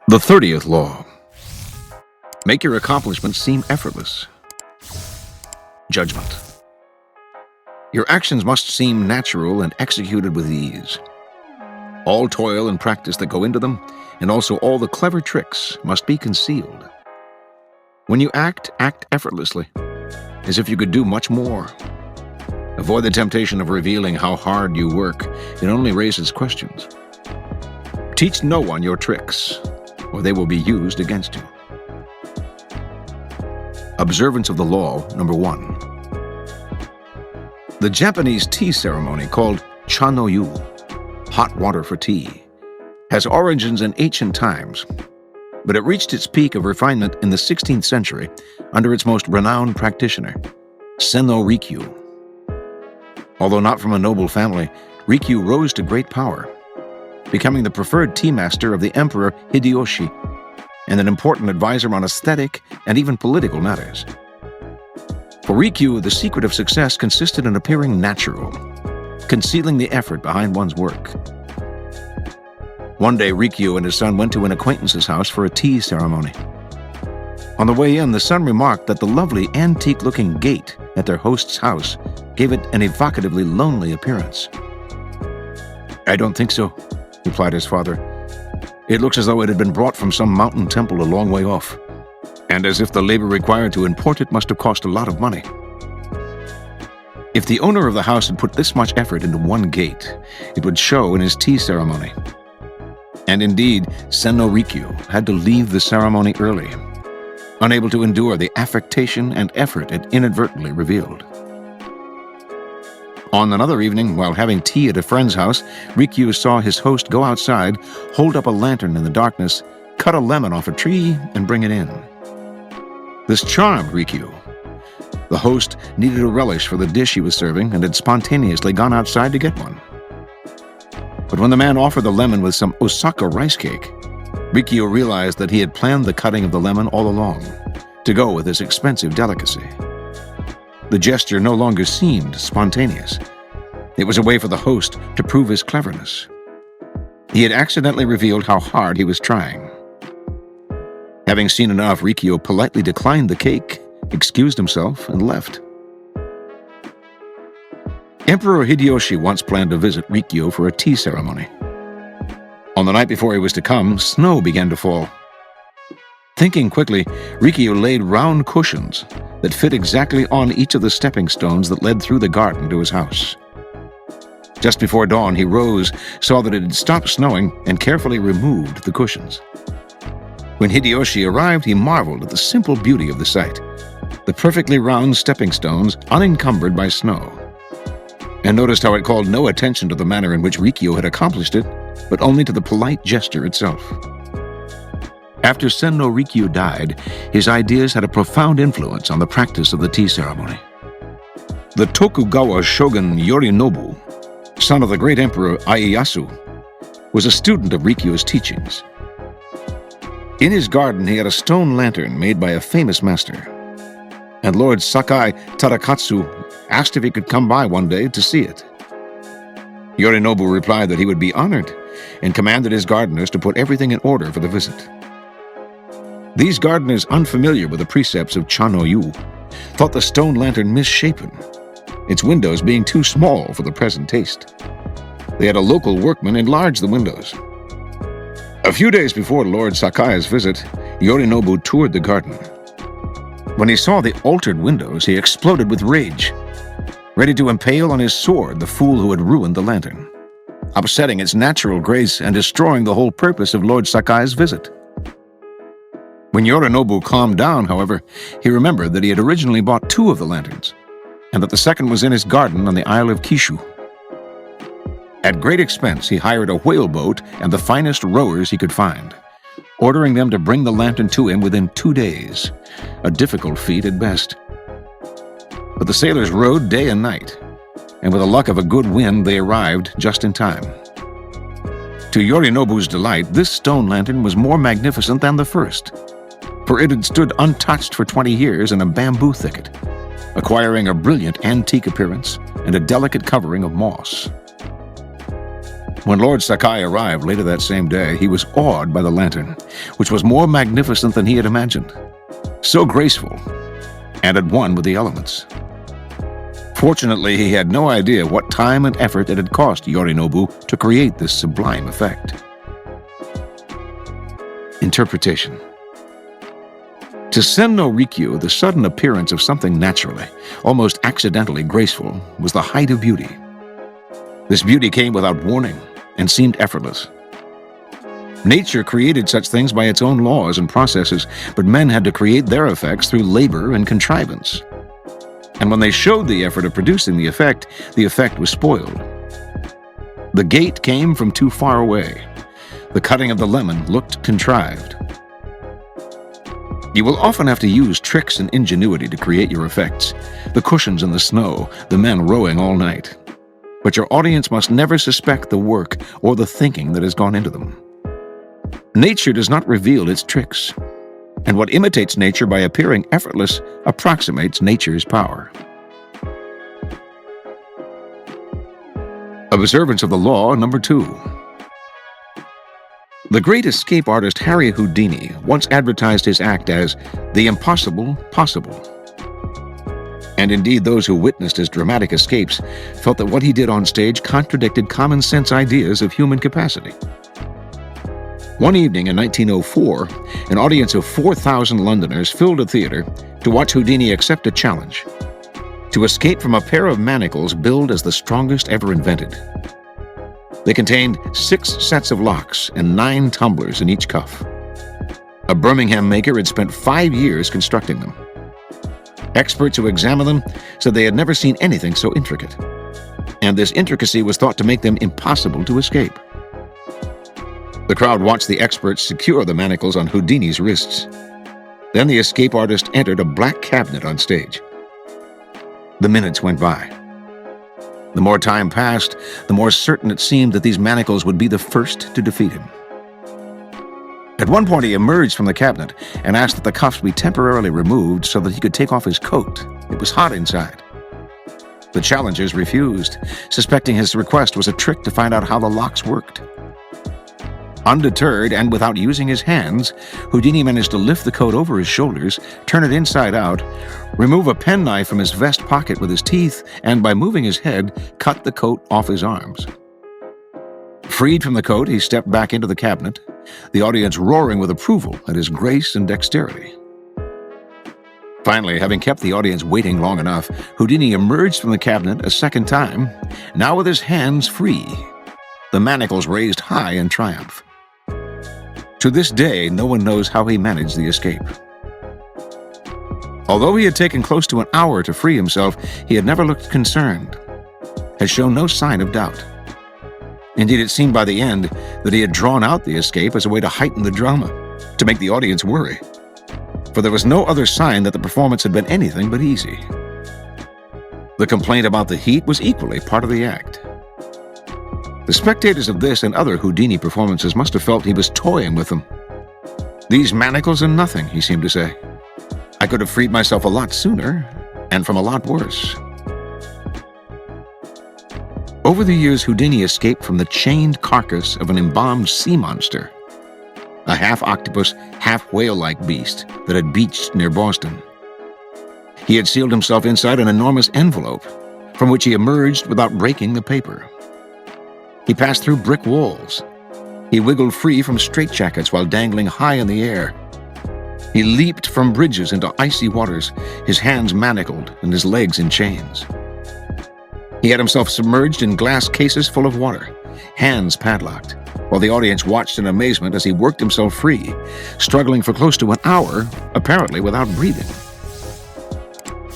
The 30th law. Make your accomplishments seem effortless. Judgment. Your actions must seem natural and executed with ease. All toil and practice that go into them, and also all the clever tricks, must be concealed. When you act effortlessly, as if you could do much more. Avoid the temptation of revealing how hard you work. It only raises questions. Teach no one your tricks, or they will be used against you. Observance of the law, number 1. The Japanese tea ceremony, called cha-no-yu, hot water for tea, has origins in ancient times, but it reached its peak of refinement in the 16th century under its most renowned practitioner, Senno Rikyu. Although not from a noble family, Rikyu rose to great power, becoming the preferred tea master of the Emperor Hideyoshi and an important advisor on aesthetic and even political matters. For Rikyu, the secret of success consisted in appearing natural, concealing the effort behind one's work. One day, Rikyu and his son went to an acquaintance's house for a tea ceremony. On the way in, the son remarked that the lovely antique-looking gate at their host's house gave it an evocatively lonely appearance. "I don't think so," replied his father. "It looks as though it had been brought from some mountain temple a long way off, and as if the labor required to import it must have cost a lot of money." If the owner of the house had put this much effort into one gate, it would show in his tea ceremony. And indeed, Senno Rikyu had to leave the ceremony early, unable to endure the affectation and effort it inadvertently revealed. On another evening, while having tea at a friend's house, Rikyu saw his host go outside, hold up a lantern in the darkness, cut a lemon off a tree, and bring it in. This charmed Rikyu. The host needed a relish for the dish he was serving and had spontaneously gone outside to get one. But when the man offered the lemon with some Osaka rice cake, Rikyu realized that he had planned the cutting of the lemon all along, to go with this expensive delicacy. The gesture no longer seemed spontaneous. It was a way for the host to prove his cleverness. He had accidentally revealed how hard he was trying. Having seen enough, Rikyu politely declined the cake, excused himself, and left. Emperor Hideyoshi once planned to visit Rikyu for a tea ceremony. On the night before he was to come, snow began to fall. Thinking quickly, Rikyu laid round cushions that fit exactly on each of the stepping stones that led through the garden to his house. Just before dawn, he rose, saw that it had stopped snowing, and carefully removed the cushions. When Hideyoshi arrived, he marveled at the simple beauty of the sight, the perfectly round stepping stones unencumbered by snow, and noticed how it called no attention to the manner in which Rikyu had accomplished it, but only to the polite gesture itself. After Senno Rikyu died, his ideas had a profound influence on the practice of the tea ceremony. The Tokugawa shogun Yorinobu, son of the great emperor Ieyasu, was a student of Rikyu's teachings. In his garden, he had a stone lantern made by a famous master, and Lord Sakai Tadakatsu asked if he could come by one day to see it. Yorinobu replied that he would be honored and commanded his gardeners to put everything in order for the visit. These gardeners, unfamiliar with the precepts of cha-no-yu, thought the stone lantern misshapen, its windows being too small for the present taste. They had a local workman enlarge the windows. A few days before Lord Sakai's visit, Yorinobu toured the garden. When he saw the altered windows, he exploded with rage, ready to impale on his sword the fool who had ruined the lantern, upsetting its natural grace and destroying the whole purpose of Lord Sakai's visit. When Yorinobu calmed down, however, he remembered that he had originally bought 2 of the lanterns, and that the second was in his garden on the Isle of Kishu. At great expense, he hired a whaleboat and the finest rowers he could find, ordering them to bring the lantern to him within 2 days, a difficult feat at best. But the sailors rowed day and night, and with the luck of a good wind, they arrived just in time. To Yorinobu's delight, this stone lantern was more magnificent than the first, for it had stood untouched for 20 years in a bamboo thicket, acquiring a brilliant antique appearance and a delicate covering of moss. When Lord Sakai arrived later that same day, he was awed by the lantern, which was more magnificent than he had imagined. So graceful, and at one with the elements. Fortunately, he had no idea what time and effort it had cost Yorinobu to create this sublime effect. Interpretation. To Sen no Rikyu, the sudden appearance of something naturally, almost accidentally graceful, was the height of beauty. This beauty came without warning and seemed effortless. Nature created such things by its own laws and processes, but men had to create their effects through labor and contrivance. And when they showed the effort of producing the effect was spoiled. The gate came from too far away. The cutting of the lemon looked contrived. You will often have to use tricks and ingenuity to create your effects. The cushions in the snow, the men rowing all night. But your audience must never suspect the work or the thinking that has gone into them. Nature does not reveal its tricks, and what imitates nature by appearing effortless approximates nature's power. Observance of the law number 2. The great escape artist Harry Houdini once advertised his act as the impossible possible. And indeed, those who witnessed his dramatic escapes felt that what he did on stage contradicted common sense ideas of human capacity. One evening in 1904, an audience of 4,000 Londoners filled a theater to watch Houdini accept a challenge to escape from a pair of manacles billed as the strongest ever invented. They contained 6 sets of locks and 9 tumblers in each cuff. A Birmingham maker had spent 5 years constructing them. Experts who examined them said they had never seen anything so intricate, and this intricacy was thought to make them impossible to escape. The crowd watched the experts secure the manacles on Houdini's wrists. Then the escape artist entered a black cabinet on stage. The minutes went by. The more time passed, the more certain it seemed that these manacles would be the first to defeat him. At one point, he emerged from the cabinet and asked that the cuffs be temporarily removed so that he could take off his coat. It was hot inside. The challengers refused, suspecting his request was a trick to find out how the locks worked. Undeterred and without using his hands, Houdini managed to lift the coat over his shoulders, turn it inside out, remove a penknife from his vest pocket with his teeth, and by moving his head, cut the coat off his arms. Freed from the coat, he stepped back into the cabinet, the audience roaring with approval at his grace and dexterity. Finally, having kept the audience waiting long enough, Houdini emerged from the cabinet a second time, now with his hands free, the manacles raised high in triumph. To this day, no one knows how he managed the escape. Although he had taken close to an hour to free himself, he had never looked concerned, had shown no sign of doubt. Indeed, it seemed by the end that he had drawn out the escape as a way to heighten the drama, to make the audience worry. For there was no other sign that the performance had been anything but easy. The complaint about the heat was equally part of the act. The spectators of this and other Houdini performances must have felt he was toying with them. "These manacles are nothing," he seemed to say. "I could have freed myself a lot sooner, and from a lot worse." Over the years, Houdini escaped from the chained carcass of an embalmed sea monster, a half-octopus, half-whale-like beast that had beached near Boston. He had sealed himself inside an enormous envelope, from which he emerged without breaking the paper. He passed through brick walls. He wiggled free from straitjackets while dangling high in the air. He leaped from bridges into icy waters, his hands manacled and his legs in chains. He had himself submerged in glass cases full of water, hands padlocked, while the audience watched in amazement as he worked himself free, struggling for close to an hour, apparently without breathing.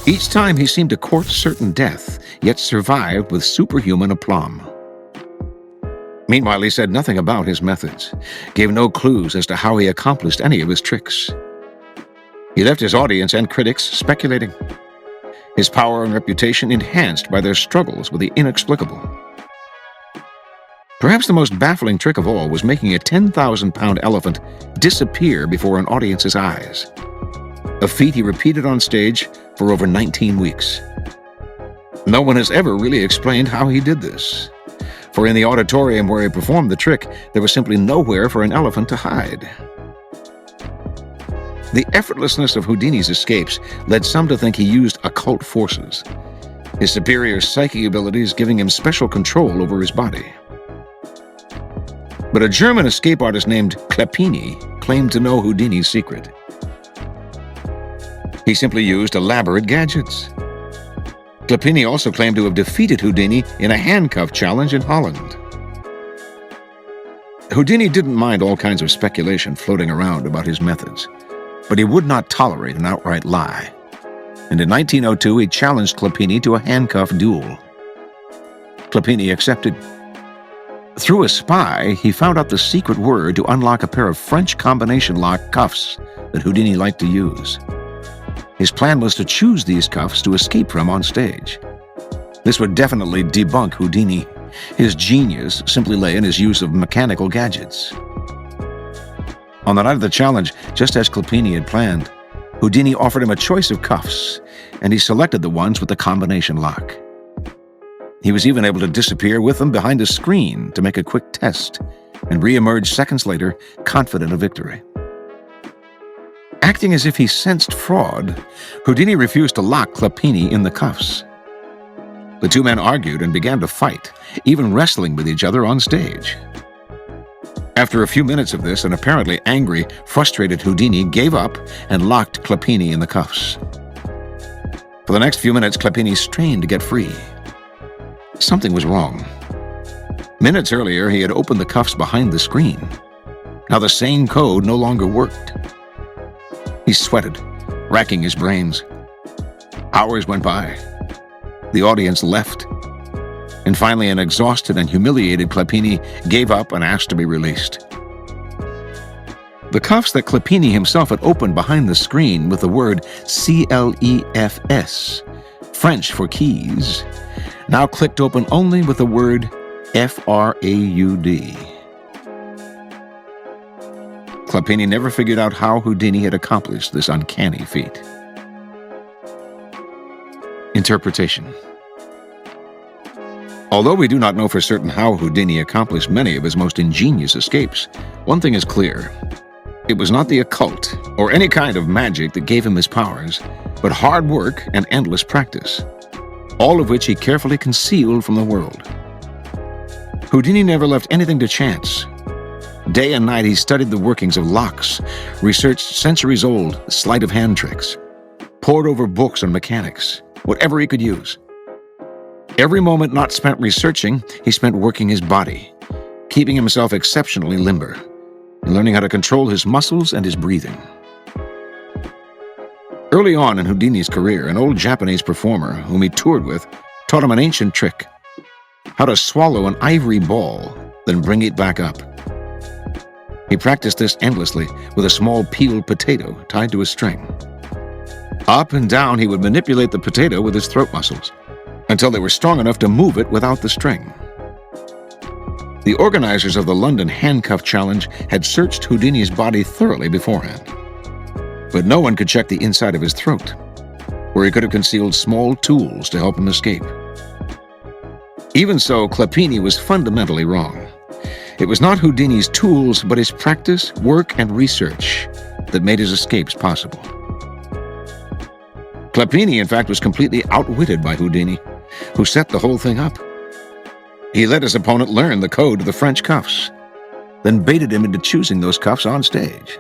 Each time he seemed to court certain death, yet survived with superhuman aplomb. Meanwhile, he said nothing about his methods, gave no clues as to how he accomplished any of his tricks. He left his audience and critics speculating, his power and reputation enhanced by their struggles with the inexplicable. Perhaps the most baffling trick of all was making a 10,000-pound elephant disappear before an audience's eyes, a feat he repeated on stage for over 19 weeks. No one has ever really explained how he did this. for in the auditorium where he performed the trick, there was simply nowhere for an elephant to hide. The effortlessness of Houdini's escapes led some to think he used occult forces, his superior psychic abilities giving him special control over his body. But a German escape artist named Clapini claimed to know Houdini's secret. He simply used elaborate gadgets. Clapini also claimed to have defeated Houdini in a handcuffed challenge in Holland. Houdini didn't mind all kinds of speculation floating around about his methods, but he would not tolerate an outright lie. And in 1902, he challenged Clapini to a handcuffed duel. Clapini accepted. Through a spy, he found out the secret word to unlock a pair of French combination lock cuffs that Houdini liked to use. His plan was to choose these cuffs to escape from on stage. This would definitely debunk Houdini. His genius simply lay in his use of mechanical gadgets. On the night of the challenge, just as Clapini had planned, Houdini offered him a choice of cuffs, and he selected the ones with the combination lock. He was even able to disappear with them behind a screen to make a quick test, and re-emerge seconds later, confident of victory. Acting as if he sensed fraud, Houdini refused to lock Clapini in the cuffs. The two men argued and began to fight, even wrestling with each other on stage. After a few minutes of this, an apparently angry, frustrated Houdini gave up and locked Clapini in the cuffs. For the next few minutes, Clapini strained to get free. Something was wrong. Minutes earlier, he had opened the cuffs behind the screen. Now the same code no longer worked. He sweated, racking his brains. Hours went by. The audience left. And finally, an exhausted and humiliated Clapini gave up and asked to be released. The cuffs that Clapini himself had opened behind the screen with the word CLEFS, French for keys, now clicked open only with the word FRAUD. Clapini never figured out how Houdini had accomplished this uncanny feat. Interpretation. Although we do not know for certain how Houdini accomplished many of his most ingenious escapes, one thing is clear. It was not the occult or any kind of magic that gave him his powers, but hard work and endless practice, all of which he carefully concealed from the world. Houdini never left anything to chance. Day and night he studied the workings of locks, researched centuries-old sleight-of-hand tricks, pored over books on mechanics, whatever he could use. Every moment not spent researching, he spent working his body, keeping himself exceptionally limber, and learning how to control his muscles and his breathing. Early on in Houdini's career, an old Japanese performer whom he toured with taught him an ancient trick: how to swallow an ivory ball, then bring it back up. He practiced this endlessly with a small peeled potato tied to a string. Up and down he would manipulate the potato with his throat muscles until they were strong enough to move it without the string. The organizers of the London Handcuff Challenge had searched Houdini's body thoroughly beforehand, but no one could check the inside of his throat, where he could have concealed small tools to help him escape. Even so, Clapini was fundamentally wrong. It was not Houdini's tools, but his practice, work, and research that made his escapes possible. Clapini, in fact, was completely outwitted by Houdini, who set the whole thing up. He let his opponent learn the code to the French cuffs, then baited him into choosing those cuffs on stage.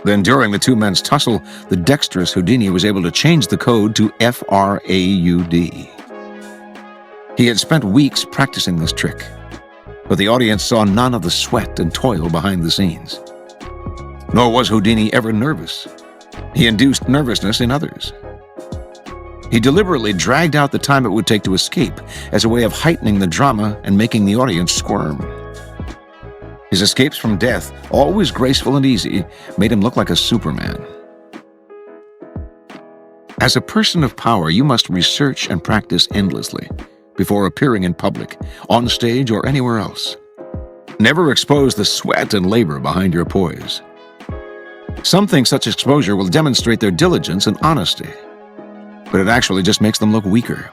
Then, during the two men's tussle, the dexterous Houdini was able to change the code to FRAUD. He had spent weeks practicing this trick, but the audience saw none of the sweat and toil behind the scenes. Nor was Houdini ever nervous. He induced nervousness in others. He deliberately dragged out the time it would take to escape as a way of heightening the drama and making the audience squirm. His escapes from death, always graceful and easy, made him look like a Superman. As a person of power, you must research and practice endlessly before appearing in public, on stage, or anywhere else. Never expose the sweat and labor behind your poise. Some think such exposure will demonstrate their diligence and honesty, but it actually just makes them look weaker.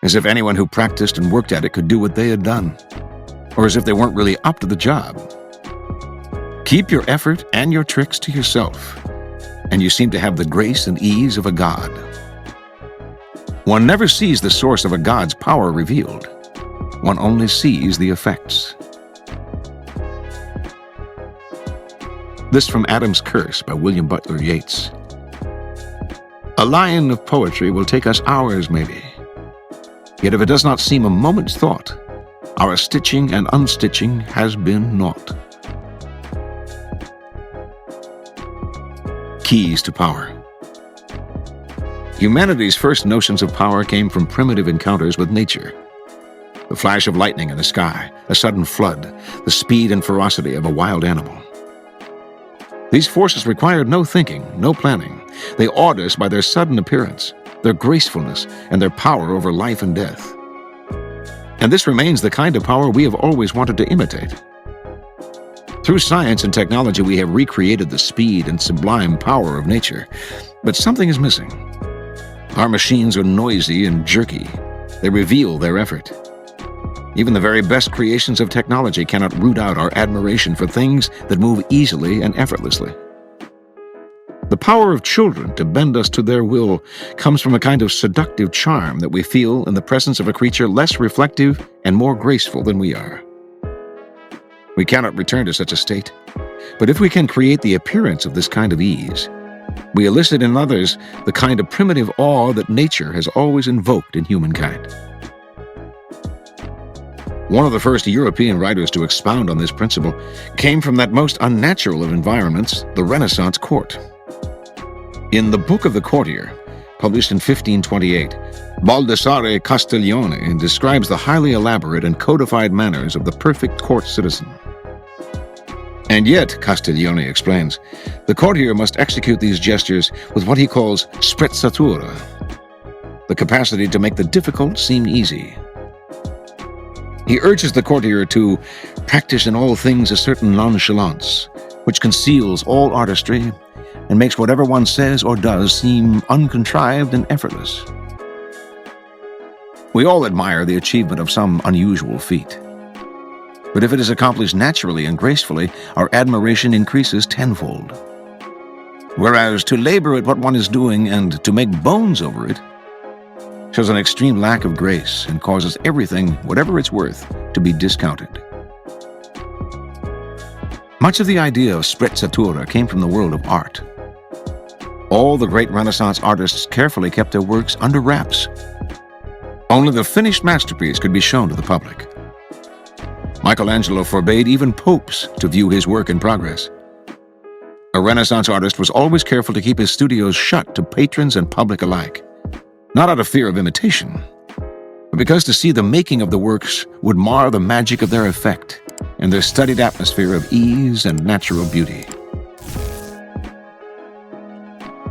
as if anyone who practiced and worked at it could do what they had done, or as if they weren't really up to the job. Keep your effort and your tricks to yourself, and you seem to have the grace and ease of a god. One never sees the source of a god's power revealed. One only sees the effects. This from Adam's Curse by William Butler Yeats. A line of poetry will take us hours maybe. Yet if it does not seem a moment's thought, our stitching and unstitching has been naught. Keys to power. Humanity's first notions of power came from primitive encounters with nature. The flash of lightning in the sky, a sudden flood, the speed and ferocity of a wild animal. These forces required no thinking, no planning. They awed us by their sudden appearance, their gracefulness, and their power over life and death. And this remains the kind of power we have always wanted to imitate. Through science and technology, we have recreated the speed and sublime power of nature, but something is missing. Our machines are noisy and jerky. They reveal their effort. Even the very best creations of technology cannot root out our admiration for things that move easily and effortlessly. The power of children to bend us to their will comes from a kind of seductive charm that we feel in the presence of a creature less reflective and more graceful than we are. We cannot return to such a state, but if we can create the appearance of this kind of ease, we elicit in others the kind of primitive awe that nature has always invoked in humankind. One of the first European writers to expound on this principle came from that most unnatural of environments, the Renaissance court. In The Book of the Courtier, published in 1528, Baldassare Castiglione describes the highly elaborate and codified manners of the perfect court citizen. And yet, Castiglione explains, the courtier must execute these gestures with what he calls Sprezzatura, the capacity to make the difficult seem easy. He urges the courtier to practice in all things a certain nonchalance, which conceals all artistry and makes whatever one says or does seem uncontrived and effortless. We all admire the achievement of some unusual feat. But if it is accomplished naturally and gracefully, our admiration increases tenfold. Whereas to labor at what one is doing and to make bones over it shows an extreme lack of grace and causes everything, whatever it's worth, to be discounted. Much of the idea of Sprezzatura came from the world of art. All the great Renaissance artists carefully kept their works under wraps. Only the finished masterpiece could be shown to the public. Michelangelo forbade even popes to view his work in progress. A Renaissance artist was always careful to keep his studios shut to patrons and public alike, not out of fear of imitation, but because to see the making of the works would mar the magic of their effect and their studied atmosphere of ease and natural beauty.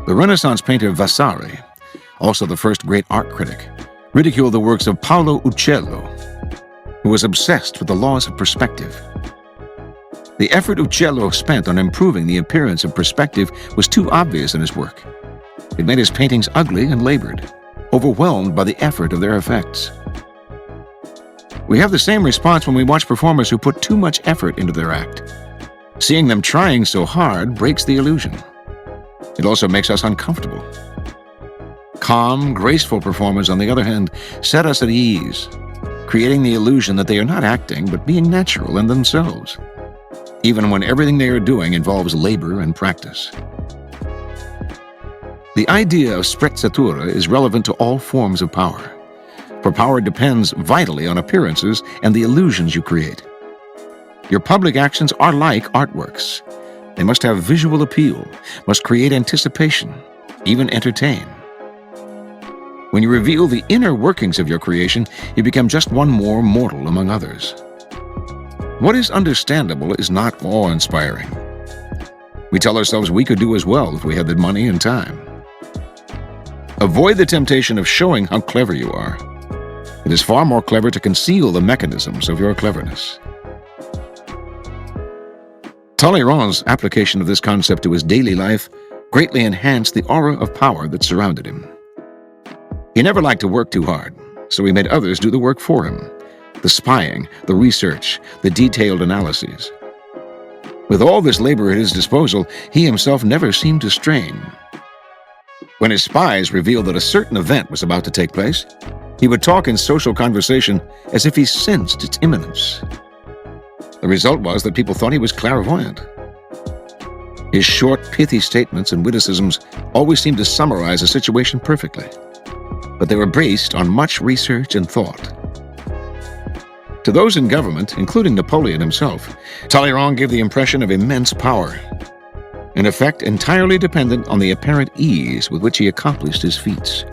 The Renaissance painter Vasari, also the first great art critic, ridiculed the works of Paolo Uccello, who was obsessed with the laws of perspective. The effort Uccello spent on improving the appearance of perspective was too obvious in his work. It made his paintings ugly and labored, overwhelmed by the effort of their effects. We have the same response when we watch performers who put too much effort into their act. Seeing them trying so hard breaks the illusion. It also makes us uncomfortable. Calm, graceful performers, on the other hand, set us at ease, creating the illusion that they are not acting but being natural in themselves, even when everything they are doing involves labor and practice. The idea of Sprezzatura is relevant to all forms of power, for power depends vitally on appearances and the illusions you create. Your public actions are like artworks. They must have visual appeal, must create anticipation, even entertain. When you reveal the inner workings of your creation, you become just one more mortal among others. What is understandable is not awe-inspiring. We tell ourselves we could do as well if we had the money and time. Avoid the temptation of showing how clever you are. It is far more clever to conceal the mechanisms of your cleverness. Talleyrand's application of this concept to his daily life greatly enhanced the aura of power that surrounded him. He never liked to work too hard. so he made others do the work for him. The spying, the research, the detailed analyses. With all this labor at his disposal, he himself never seemed to strain. When his spies revealed that a certain event was about to take place, he would talk in social conversation as if he sensed its imminence. The result was that people thought he was clairvoyant. His short, pithy statements and witticisms always seemed to summarize a situation perfectly, but they were based on much research and thought. To those in government, including Napoleon himself, Talleyrand gave the impression of immense power, an effect entirely dependent on the apparent ease with which he accomplished his feats.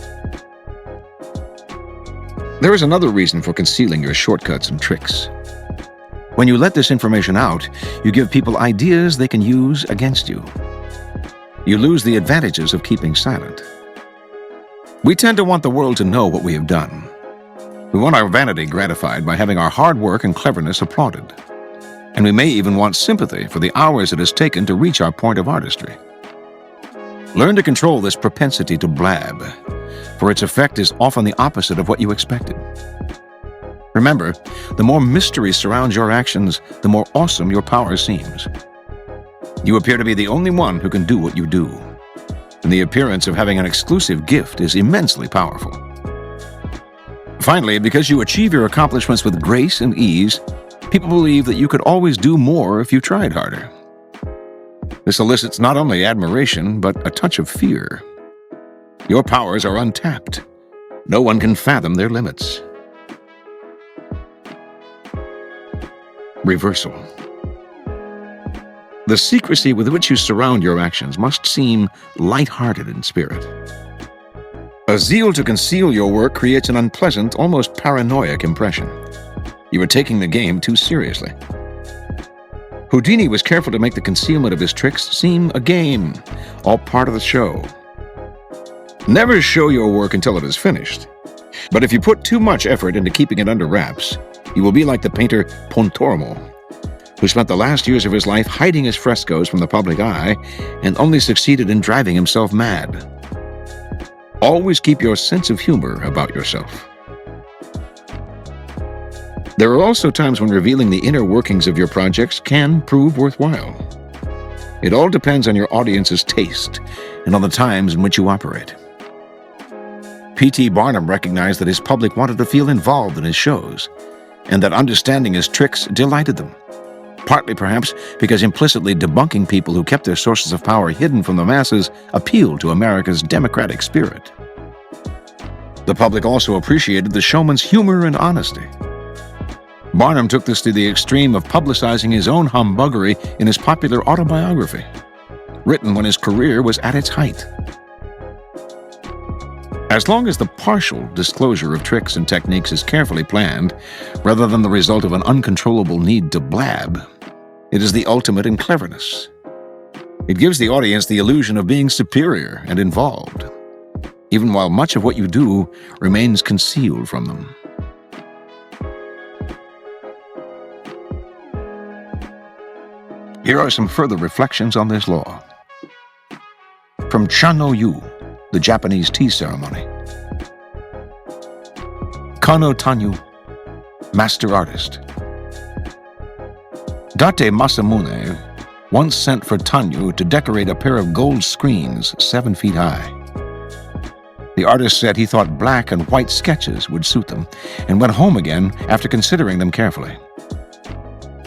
There is another reason for concealing your shortcuts and tricks. When you let this information out, you give people ideas they can use against you. You lose the advantages of keeping silent. We tend to want the world to know what we have done. We want our vanity gratified by having our hard work and cleverness applauded. And we may even want sympathy for the hours it has taken to reach our point of artistry. Learn to control this propensity to blab, for its effect is often the opposite of what you expected. Remember, the more mystery surrounds your actions, the more awesome your power seems. You appear to be the only one who can do what you do, and the appearance of having an exclusive gift is immensely powerful. Finally, because you achieve your accomplishments with grace and ease, people believe that you could always do more if you tried harder. This elicits not only admiration, but a touch of fear. Your powers are untapped. No one can fathom their limits. Reversal. The secrecy with which you surround your actions must seem light-hearted in spirit. A zeal to conceal your work creates an unpleasant, almost paranoid impression. You are taking the game too seriously. Houdini was careful to make the concealment of his tricks seem a game, all part of the show. Never show your work until it is finished. But if you put too much effort into keeping it under wraps, you will be like the painter Pontormo, who spent the last years of his life hiding his frescoes from the public eye and only succeeded in driving himself mad. Always keep your sense of humor about yourself. There are also times when revealing the inner workings of your projects can prove worthwhile. It all depends on your audience's taste and on the times in which you operate. P.T. Barnum recognized that his public wanted to feel involved in his shows, and that understanding his tricks delighted them, partly perhaps because implicitly debunking people who kept their sources of power hidden from the masses appealed to America's democratic spirit. The public also appreciated the showman's humor and honesty. Barnum took this to the extreme of publicizing his own humbuggery in his popular autobiography, written when his career was at its height. As long as the partial disclosure of tricks and techniques is carefully planned, rather than the result of an uncontrollable need to blab, it is the ultimate in cleverness. It gives the audience the illusion of being superior and involved, even while much of what you do remains concealed from them. Here are some further reflections on this law. From Channo-yu, the Japanese tea ceremony. Kano Tanyu, master artist. Date Masamune once sent for Tanyu to decorate a pair of gold screens 7 feet high. The artist said he thought black and white sketches would suit them, and went home again after considering them carefully.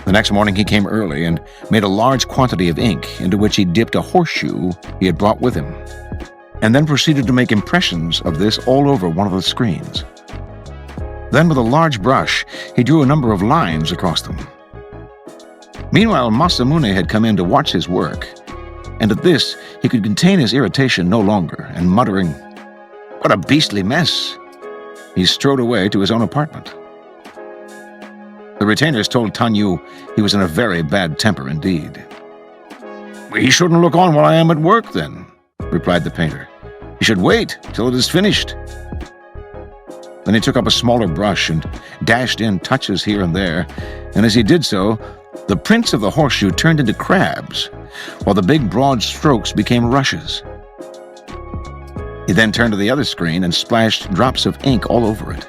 The next morning he came early and made a large quantity of ink into which he dipped a horseshoe he had brought with him, and then proceeded to make impressions of this all over one of the screens. Then with a large brush, he drew a number of lines across them. Meanwhile, Masamune had come in to watch his work, and at this he could contain his irritation no longer, and muttering, "What a beastly mess!" he strode away to his own apartment. The retainers told Tanyu he was in a very bad temper indeed. "He shouldn't look on while I am at work, then," replied the painter. "He should wait till it is finished." Then he took up a smaller brush and dashed in touches here and there, and as he did so, the prints of the horseshoe turned into crabs, while the big broad strokes became rushes. He then turned to the other screen and splashed drops of ink all over it.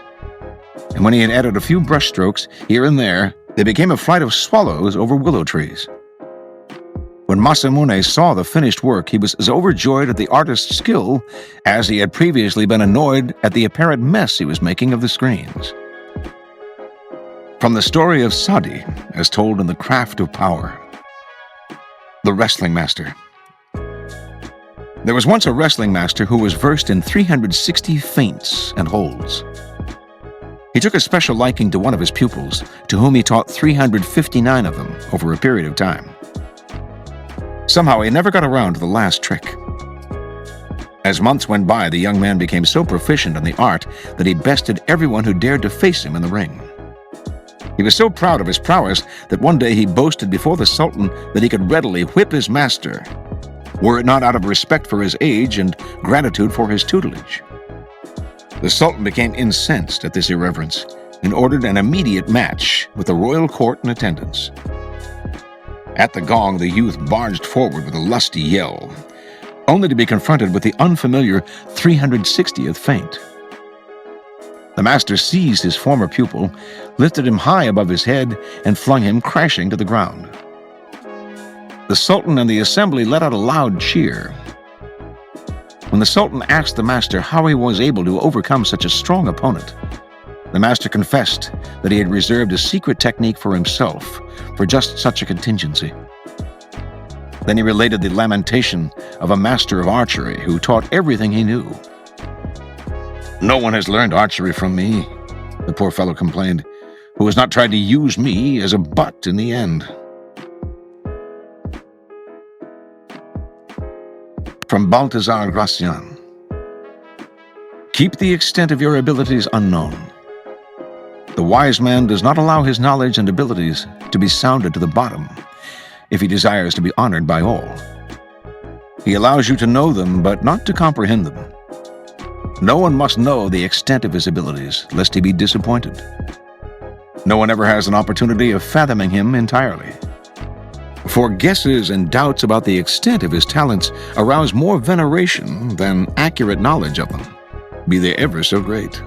and when he had added a few brushstrokes here and there, they became a flight of swallows over willow trees. When Masamune saw the finished work, he was as overjoyed at the artist's skill as he had previously been annoyed at the apparent mess he was making of the screens. From the story of Sadi, as told in The Craft of Power. The Wrestling Master. There was once a wrestling master who was versed in 360 feints and holds. He took a special liking to one of his pupils, to whom he taught 359 of them over a period of time. Somehow he never got around to the last trick. As months went by, the young man became so proficient in the art that he bested everyone who dared to face him in the ring. He was so proud of his prowess that one day he boasted before the Sultan that he could readily whip his master, were it not out of respect for his age and gratitude for his tutelage. The Sultan became incensed at this irreverence and ordered an immediate match with the royal court in attendance. At the gong, the youth barged forward with a lusty yell, only to be confronted with the unfamiliar 360th feint. The master seized his former pupil, lifted him high above his head, and flung him crashing to the ground. The Sultan and the assembly let out a loud cheer. When the Sultan asked the master how he was able to overcome such a strong opponent, the master confessed that he had reserved a secret technique for himself for just such a contingency. Then he related the lamentation of a master of archery who taught everything he knew. "No one has learned archery from me," the poor fellow complained, "who has not tried to use me as a butt in the end." From Balthazar Gracian. Keep the extent of your abilities unknown. The wise man does not allow his knowledge and abilities to be sounded to the bottom if he desires to be honored by all. He allows you to know them, but not to comprehend them. No one must know the extent of his abilities, lest he be disappointed. No one ever has an opportunity of fathoming him entirely. For guesses and doubts about the extent of his talents arouse more veneration than accurate knowledge of them, be they ever so great.